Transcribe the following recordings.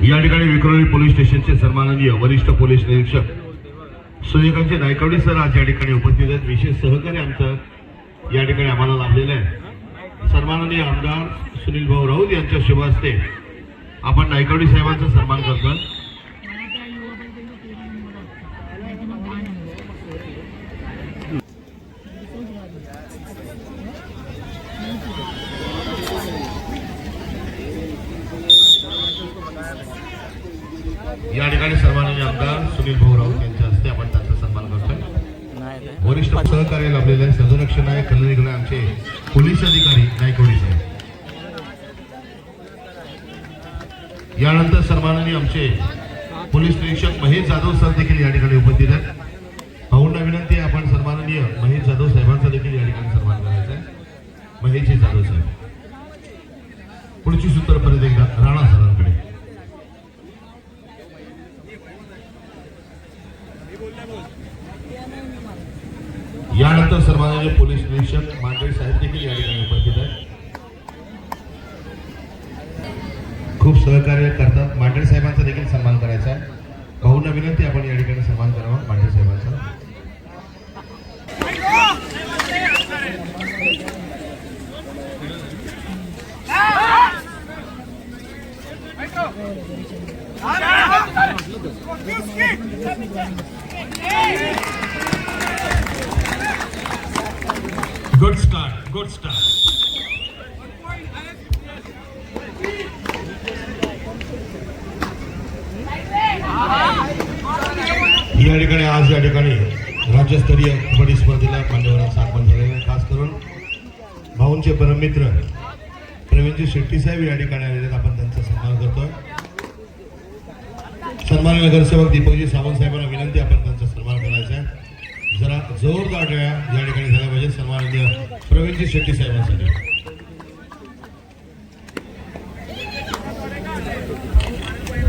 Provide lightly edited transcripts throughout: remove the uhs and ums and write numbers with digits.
या ठिकाणी विक्रोळी पोलीस स्टेशनचे सन्माननीय वरिष्ठ पोलीस निरीक्षक सूर्यकांत नायकवडी सर आज या ठिकाणी उपस्थित आहेत। विशेष सहकार्य आमचं या ठिकाणी आम्हाला लाभलेलं आहे। सन्माननीय आमदार सुनील भाऊ राऊत यांच्या शुभ हस्ते आपण नायकवडी साहेबांचा सन्मान करतो। या ठिकाणी सन्माननीय आमदार सुनील भाऊ राऊत यांच्या हस्ते आपण त्यांचा सन्मान करतोय। वरिष्ठ सहकार्य लाभलेले सर्वरक्षण नायक कल्याणीकडे आमचे पोलीस अधिकारी नायकवडी साहेब। यानंतर सन्माननीय आमचे पोलीस निरीक्षक महेश जाधव सर देखील या ठिकाणी उपस्थित आहेत। भाऊंना विनंती आहे आपण सन्माननीय महेश जाधव साहेबांचा देखील या ठिकाणी सन्मान करायचा आहे। महेश जाधव साहेब पुढची सूत्र परत एकदा राणा सरांकडे। यानंतर सन्माननीय पोलीस निरीक्षक मांडळी साहेब देखील या ठिकाणी उपस्थित आहेत। खूप सहकार्य करतात। मांडळी साहेबांचा देखील सन्मान करायचा आहे। भाऊंना विनंती आपण या ठिकाणी सन्मान करावा मांडळी साहेबांचा। Good start, good start. या ठिकाणी आज या ठिकाणी राज्यस्तरीय कबड्डी स्पर्धेला मान्यवरांचा आगमन झालेलं खास करून भाऊंचे परममित्र प्रवीणजी शेट्टी साहेब या ठिकाणी आलेले आहेत। आपण त्यांचा सन्मान करतोय। सन्माननीय नगरसेवक दीपकजी सावंत साहेबांना विनंती आपण त्यांचा सन्मान करायचा आहे। जरा जोरदार टाळ्या या ठिकाणी झाल्या पाहिजे सन्माननीय प्रवीणजी शेट्टी साहेबांसाठी।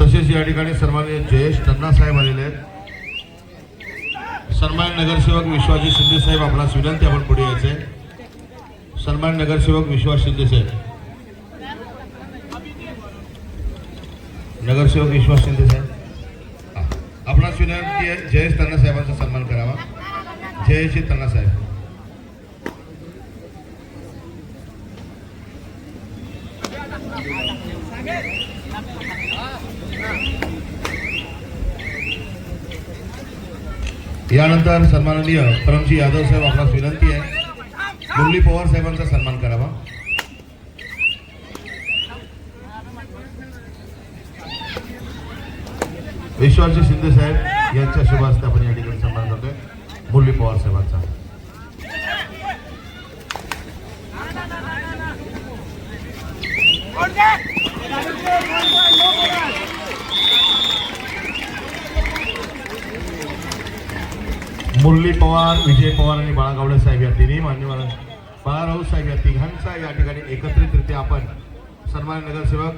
तसेच या ठिकाणी सन्माननीय जयेश टन्ना साहेब आलेले आहेत। सन्माननीय नगरसेवक विश्वाजी शिंदे साहेब आपणास विनंती आपण पुढे यायचे। सन्माननीय नगरसेवक विश्वास शिंदे साहेब, नगरसेवक विश्वास शिंदे साहेब आपणास विनंती आहे जयेश टन्ना साहेबांचा सन्मान करावा। जयश्री टन्ना साहेब। यानंतर सन्माननीय परमजी यादव साहेब आपणास विनंती आहे मुरली पवार साहेबांचा सन्मान करावा। विश्वासजी शिंदे साहेब यांच्या शुभ हस्ते आपण या ठिकाणी सन्मान करतोय मुरली पवार साहेबांचा। मुरली पवार, विजय पवार आणि बाळा गावडे साहेब या तिन्ही मान्यवर बाळा राऊत साहेब या तिघांचा या ठिकाणी एकत्रितरित्या आपण सन्माननीय नगरसेवक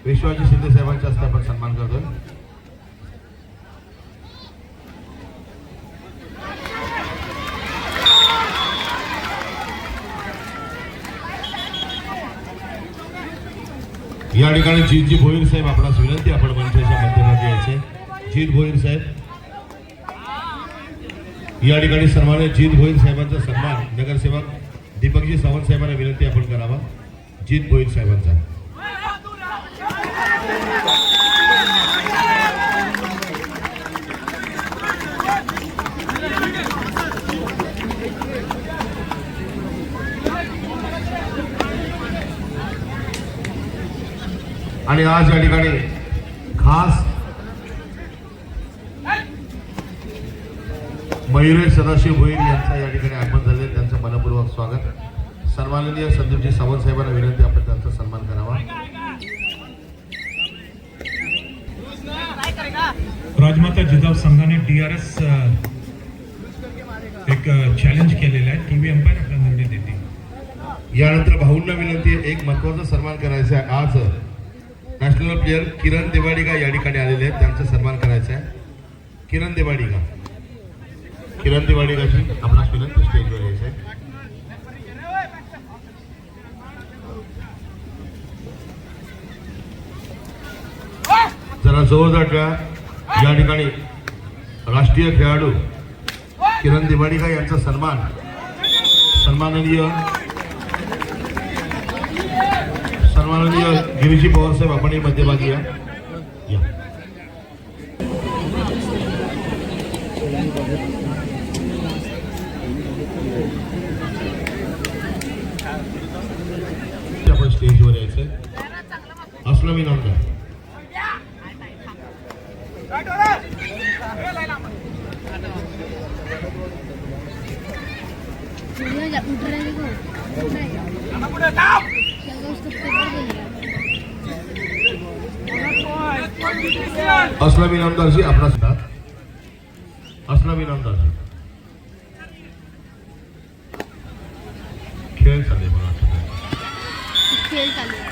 विश्वाजी शिंदे साहेबांच्या हस्ते आपण सन्मान करतोय। या ठिकाणी जीतजी भोईर साहेब आपणास विनंती आपण मंचाच्या मध्यभागी यायचे। जीत भोईर साहेब या ठिकाणी सन्माननीय जीत भोईर साहेबांचा सन्मान नगरसेवक दीपकजी सावंत साहेबांना विनंती आपण करावा। जीत भोईर साहेबांचा। आणि आज या ठिकाणी खास मयुरेश सदाशिव भोईर यांचा या ठिकाणी आगमन झाले। त्यांचं मनपूर्वक स्वागत। सन्माननीय संदीपजी सावंत साहेबांना विनंती आपण त्यांचा सन्मान करावा। राजमाता जिजाऊ संघाने DRS एक चॅलेंज केलेलं आहे। टीव्ही अंपायर आपला निर्णय देते। यानंतर भाऊंना विनंती आहे एक महत्त्वाचा सन्मान करायचा आहे। आज नॅशनल प्लेयर किरण देवाडिगा या ठिकाणी आलेले आहेत। त्यांचा सन्मान करायचा आहे। किरण देवाडिगा, किरण देवाडिगाची आपणास विनंती स्टेजवर यायचं आहे। जवळजवळच्या या ठिकाणी राष्ट्रीय खेळाडू किरण दिवाणीकर यांचा सन्माननीय गिरीजी पवार साहेब आपण मध्यभागी या. आपण स्टेजवर यायचंय. असलम इनामदार असलम इनामदारजी आपला सुद्धा असलम इनामदारजी खेळ चालेल मला खेळ चालू आहे.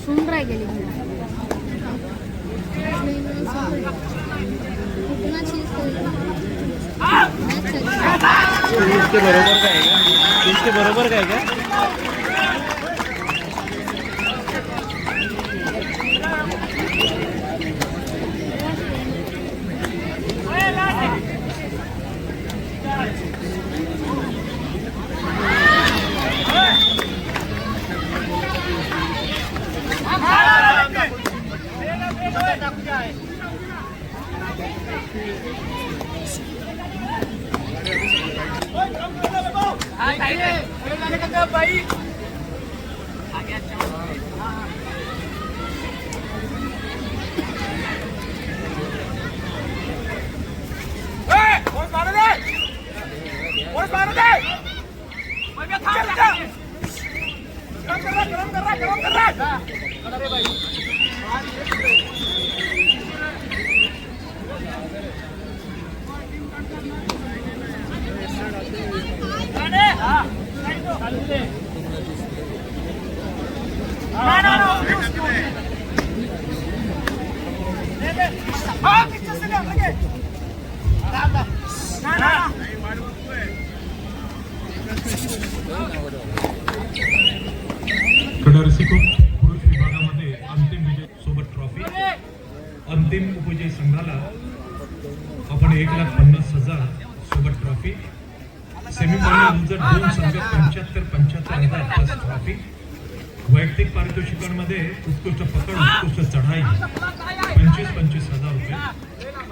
सुन रहा गेली इसके बरोबर काय का रसिको पुरुष विभागामध्ये अंतिम विजय सोबत ट्रॉफी अंतिम उपविजय संघाला आपण 1,50,000 सोबत ट्रॉफी सेमीफायनल लुजर 2 संघ 75,000 प्लस ट्रॉफी वैयक्तिक पारितोषिकांमध्ये उत्कृष्ट पकड उत्कृष्ट चढाई 25,000 रुपये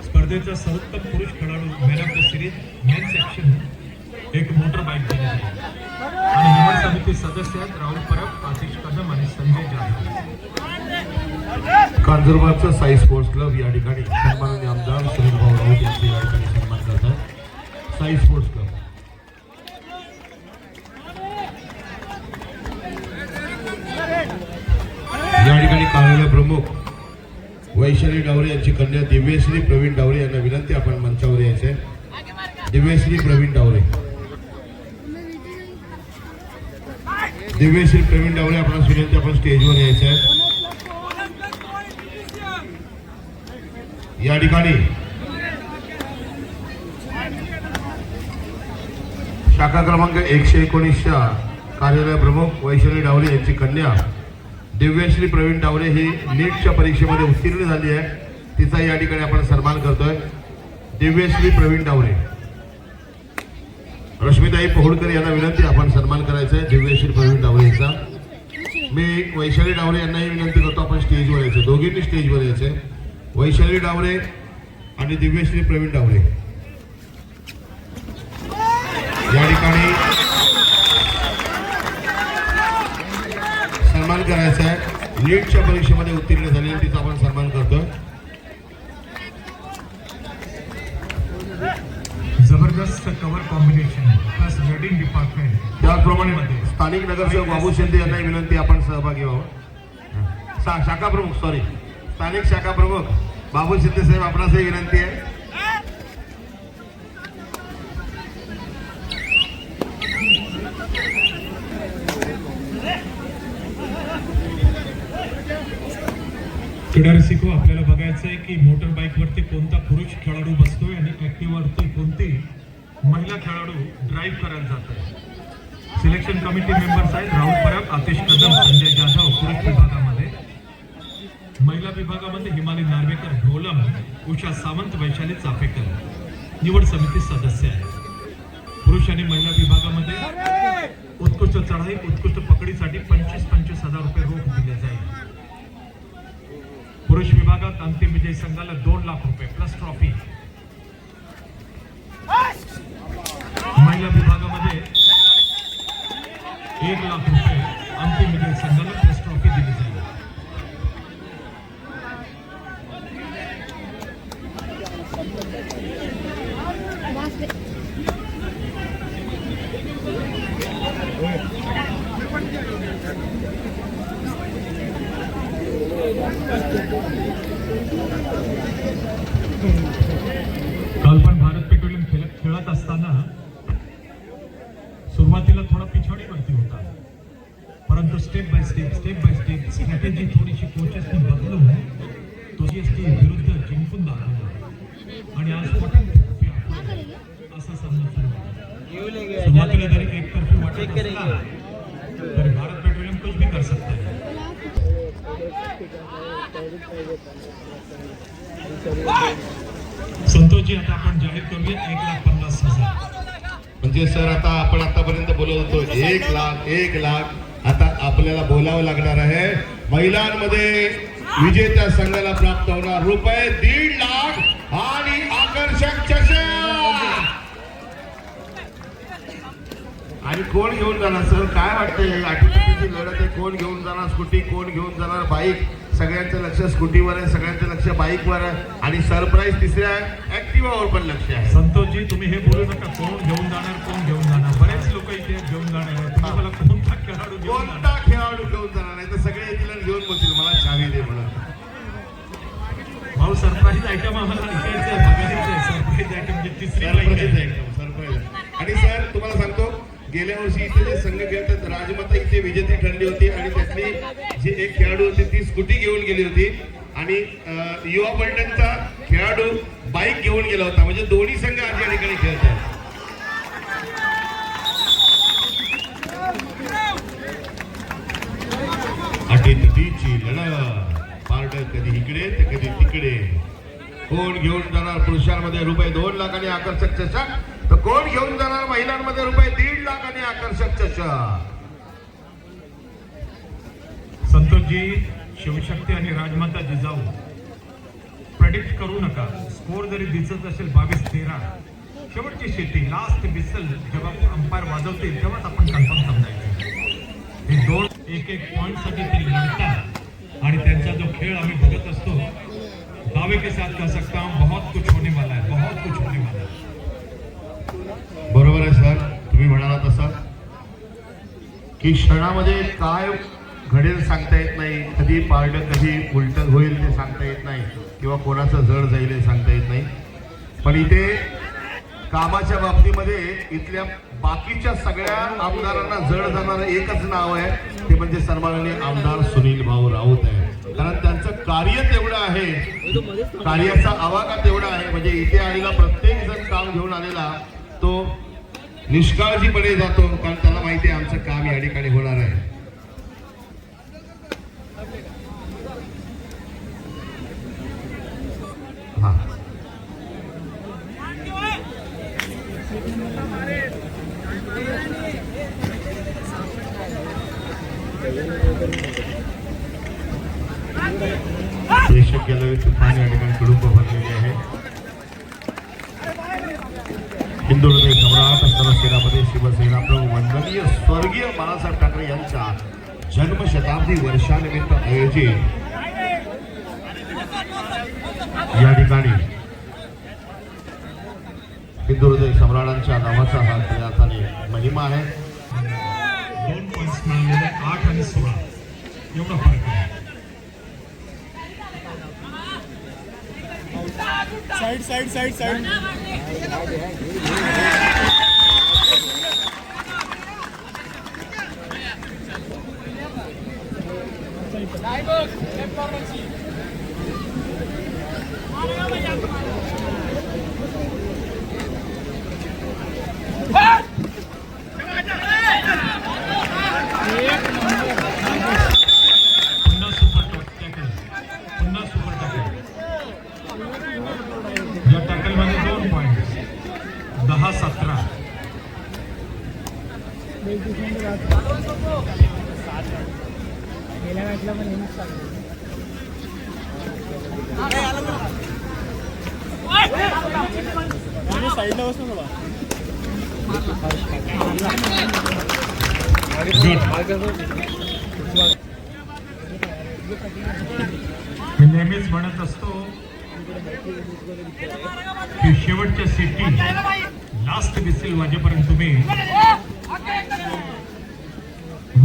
स्पर्धेचा सर्वोत्तम पुरुष खेळाडू man of the series main section एक मोटर बाईक दिली जाईल आणि निवड समिती सदस्य आहेत राहुल परब आतिश कदम आणि संजय जाधव. कांजूरबागचा साई स्पोर्ट्स क्लब या ठिकाणी सन्माननीय आमदार सुनील भाऊ राऊत यांचे या ठिकाणी सन्मान करतात. साई स्पोर्ट्स क्लब या ठिकाणी कार्यालय प्रमुख वैशाली डावरे यांची कन्या दिव्यश्री प्रवीण डावरे यांना विनंती आपण मंचावर यायचे. दिव्यश्री प्रवीण डावरे आपणास विनंती आपण स्टेजवर यायचं आहे. या ठिकाणी शाखा क्रमांक 119च्या कार्यालय प्रमुख वैशाली डावरे यांची कन्या दिव्यश्री प्रवीण डावरे ही नीटच्या परीक्षेमध्ये उत्तीर्ण झाली आहे. तिचा या ठिकाणी आपण सन्मान करतोय. दिव्यश्री प्रवीण डावरे रश्मिताई पहोडकर यांना विनंती आपण सन्मान करायचा आहे दिव्यश्री प्रवीण डावरे यांचा. मी वैशाली डावरे यांनाही विनंती करतो आपण स्टेजवर यायचं. दोघींनी स्टेजवर यायचं. वैशाली डावरे आणि दिव्यश्री प्रवीण डावरे या ठिकाणी सन्मान करायचा आहे. नीटच्या परीक्षेमध्ये उत्तीर्ण झालेली तिचा आपण सन्मान करतोय. जबरदस्त cover combination plus raiding department त्याचप्रमाणे स्थानिक नगरसेवक बाबू शिंदे यांनाही विनंती आपण सहभागी व्हावं. शाखा प्रमुख स्थानिक शाखा प्रमुख बाबू शिंदे साहेब आपणासही विनंती आहे. क्रीडा रसिको, आपल्याला बघायचं आहे की मोटर बाईक वरती कोणता पुरुष खेळाडू बसतोय आणि ऍक्टिव्ह वरती कोणती महिला खेळाडू ड्राईव्ह करायला जातोय. सिलेक्शन कमिटी मेंबर्स आहेत राहुल परब, आतिश कदम, संजय जाधव पुरुष विभागामध्ये. महिला विभागामध्ये हिमाली नार्वेकर, ढोलम, उषा सावंत, वैशाली चापेकर निवड समिती सदस्य आहेत. पुरुष आणि महिला विभागामध्ये उत्कृष्ट चढाई, उत्कृष्ट पकडीसाठी 25,000 रुपये रोख दिले जाईल. पुरुष विभागात अंतिम विजयी संघाला 2 लाख रुपये प्लस ट्रॉफी. महिला विभागामध्ये 1 लाख रुपये अंतिम विजयी संघाला प्लस ट्रॉफी दिली जाईल. काल पण भारत पेट्रोलियम खेळत असताना सुरुवातीला थोडा पिछाडीवरती होता, परंतु स्टेप बाय स्टेप स्ट्रॅटेजी थोडीशी कोचेसनी बदलून तो जीएसटी विरुद्ध जिंकून दाखवला आणि आज असा सामना सुरू आहे. सुरुवातीला जरी एकतर्फी वाटत असला तरी भारत पेट्रोलियम कुछ भी कर सकता है. संतोषजी, आता आपण जाहीर करूया 1,50,000. म्हणजे सर आता आपण आतापर्यंत बोलत होतो 1 लाख आता आपल्याला बोलावं लागणार आहे. महिलांमध्ये विजेत्या संघाला प्राप्त होणार रुपये 1.5 लाख आणि आकर्षक चषक. आणि कोण घेऊन जाणार सर, काय वाटतंय? आठवड्याची लढत आहे. कोण घेऊन जाणार स्कूटी, कोण घेऊन जाणार बाईक? सगळ्यांचं लक्ष स्कूटीवर आहे, सगळ्यांचं लक्ष बाईकवर आहे आणि सरप्राईज तिसऱ्या ऍक्टिव्हावर पण लक्ष आहे. संतोषजी, तुम्ही हे बोलू नका कोण घेऊन जाणार. बरेच लोक इथे घेऊन जाणार आहेत. तुम्ही मला कोणता खेळाडू घेऊन जाणार नाही तर सगळे येतील आणि घेऊन बसतील मला चावी दे म्हणून. भाऊ, सरप्राईज आयटम आम्हाला ऐकायचं आहे, बघायचं आहे. सरप्राईज आयटम म्हणजे तिसरी सरप्राईज. आणि सर तुम्हाला सांगतो, गेल्या वर्षी इथे जे संघ खेळतात राजमाता इथे विजेती ठरली होती आणि त्यातली जी एक खेळाडू होती ती स्कूटी घेऊन गेली होती आणि युवा पलटणचा खेळाडू बाईक घेऊन गेला होता. म्हणजे दोन्ही संघ आज या ठिकाणी खेळतात. अटीतटीची लढत, पारड कधी इकडे तर कधी तिकडे. कोण घेऊन जाणार पुरुषांमध्ये रुपये 2 लाख आणि आकर्षक चषक, तर कोण घेऊन जाणार महिलांमध्ये रुपये 1.5 लाख आणि आकर्षक चषक. संतोषजी, शिवशक्ती आणि राजमाता जिजाऊ प्रेडिक्ट करू नका. स्कोर जरी दिसत असेल 22-13, शेवटची शेती लास्ट बिसल जेव्हा अंपायर वाजवतील तेव्हाच आपण कन्फर्म समजायचं. हे 2 एक पॉइंट साठी तरी लढतात आणि त्यांचा जो खेळ आम्ही बघत असतो, दावे के साथ कह सकता हूं बहुत कुछ होने वाला है, बहुत कुछ होने वाला है. बरोबर आहे सर, तुम्ही म्हणाला तसं की क्षणामध्ये काय घडेल सांगता येत नाही. कधी पारड कधी उलट होईल ते सांगता येत नाही किंवा कोणाचं जड जाईल हे सांगता येत नाही. पण इथे कामाच्या बाबतीमध्ये इथल्या बाकीच्या सगळ्या आमदारांना जड जाणारं एकच नाव आहे, ते म्हणजे सन्माननीय आमदार सुनील भाऊ राऊत आहे. कारण त्यांचं कार्य तेवढं आहे, कार्याचा आवाका तेवढा आहे. म्हणजे इथे आलेला प्रत्येक जण काम घेऊन आलेला तो निष्काळजीपणे जातो, कारण त्याला माहिती आहे आमचं काम या ठिकाणी होणार आहे. हा प्रेक्षक गॅलरी तुफान या ठिकाणी कुडूप भरलेली आहे. हिंदू हृदय सम्राट असताना सेनापती शिवसेना प्रमुख वंदनीय स्वर्गीय बाळासाहेब ठाकरे यांच्या जन्मशताब्दी वर्षानिमित्त आयोजित या ठिकाणी हिंदू हृदय सम्राटांच्या नावाचा हा खऱ्या अर्थाने महिमा आहे. 2 पॉईंट्स मिळालेले 8 आणि 16 एवढा फरक आहे. साइड पुन्हा सुपर टॅकल, पुन्हा सुपर टॅकल. या टॅकल मध्ये 2 पॉईंट 10-17. गेल्या मॅचला पण हेच चालू. साईडला बसून बघा. मी नेहमीच म्हणत असतो की शेवटच्या सिटी लास्ट विसिल वाजेपर्यंत तुम्ही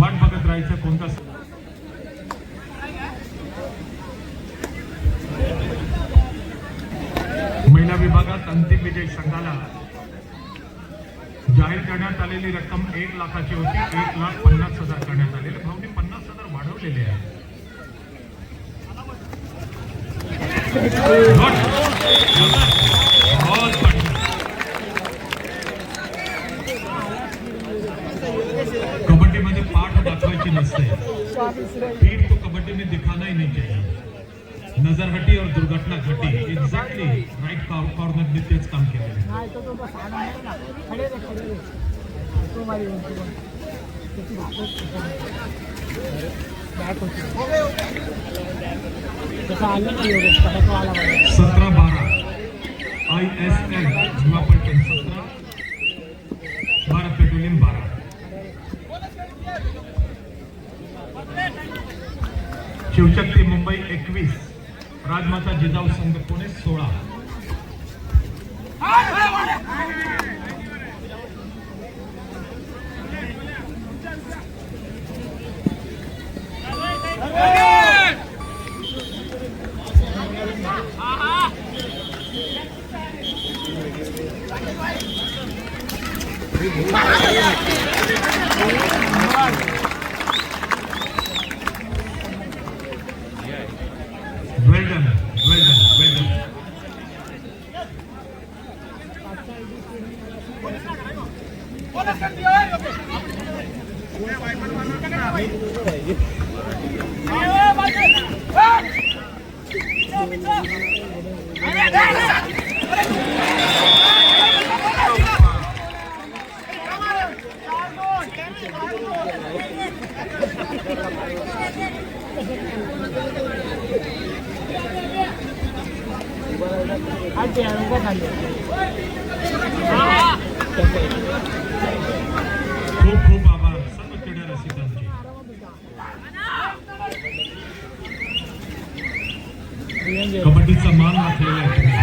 वाट बघत राहायचं कोणता. महिला विभागात अंतिम विजय संघाला जाहीर करण्यात आलेली रक्कम 1 लाखाची होती. 1,50,000 करण्यात आलेले. भाऊनी 50,000 वाढवलेले आहे. बहुत बढ़िया. कबड्डी मध्ये पाठ दाखवायची नसते. पीठ तो कबड्डी में दिखाना ही नहीं चाहिए. नजर हटी और दुर्घटना घटी. एक्झॅक्टली राईट कॉर्नर ने तेच काम केलेलं. तसं आलं नाही एवढं पटाका आला पाहिजे. 17-12 ISL युवा पलटण 17, भारत पेट्रोलियम 12. शिवशक्ती मुंबई 21, राजमाता जिजाऊ संघ Pune 16. Well done, well done, well done. आज ते उभं झाले. खूप खूप आभार सर्व क्रीडा रसिकांचे. कबड्डीचा मान राखलेला आहे तुम्ही.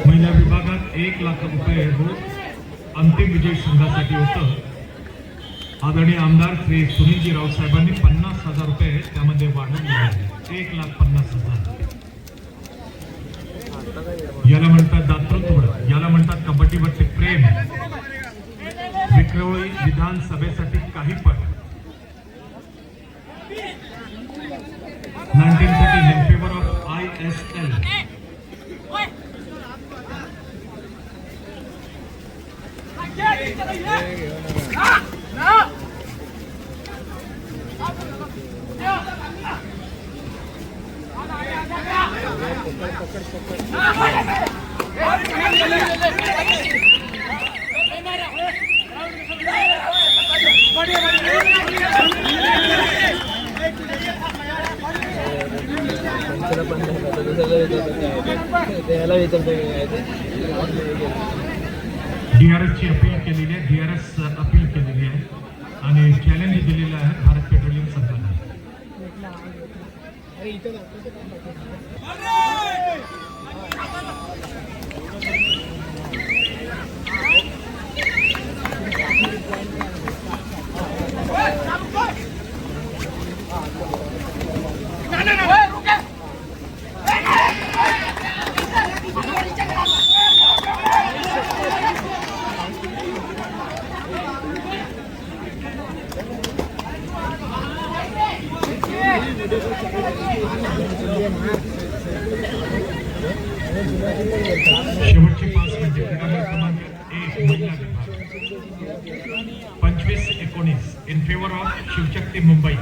महिला विभागात 1 लाख रुपये रोज अंतिम विजय संघासाठी होतं. आदरणीय आमदार श्री सुनीलजी राऊत साहेबांनी 50,000 रुपये त्यामध्ये वाढवले आहे. 1,50,000. याला म्हणतात दातृत्व, याला म्हणतात कबड्डीवरचे प्रेम. विक्रोळी विधानसभेसाठी काही पण 1913 in favor of ISL. DRS ची अपील केलेली आहे, DRS अपील केलेली आहे आणि चॅलेंज दिलेलं आहे भारत पेट्रोलियम संघाने. शेवटची 5 मिनिटे क्रीडांगण क्रमांक 1 महिला विभाग 25-19 in favour of Shivshakti Mumbai.